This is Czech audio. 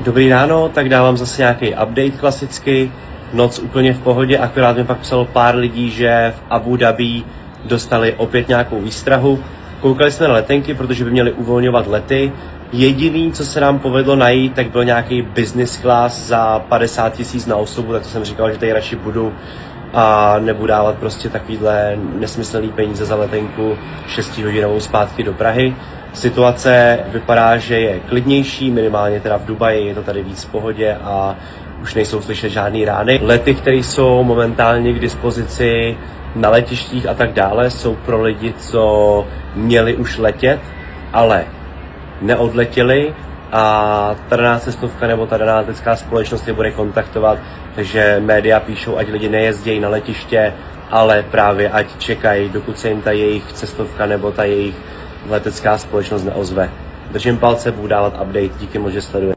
Dobrý ráno, tak dávám zase nějaký update klasicky. Noc úplně v pohodě, akorát mi pak psalo pár lidí, že v Abu Dhabi dostali opět nějakou výstrahu. Koukali jsme na letenky, protože by měli uvolňovat lety. Jediný, co se nám povedlo najít, tak byl nějaký business class za 50 000 na osobu, tak to jsem říkal, že tady radši budu a nebudu dávat prostě takovýhle nesmyslný peníze za letenku 6hodinovou zpátky do Prahy. Situace vypadá, že je klidnější, minimálně teda v Dubaji, je to tady víc v pohodě a už nejsou slyšet žádný rány. Lety, které jsou momentálně k dispozici na letištích a tak dále, jsou pro lidi, co měli už letět, ale neodletěli a ta daná cestovka nebo ta daná letecká společnost je bude kontaktovat, takže média píšou, ať lidi nejezdějí na letiště, ale právě ať čekají, dokud se jim ta jejich cestovka nebo ta jejich letecká společnost neozve. Držím palce, budu dávat update, díky moc, že sledujete.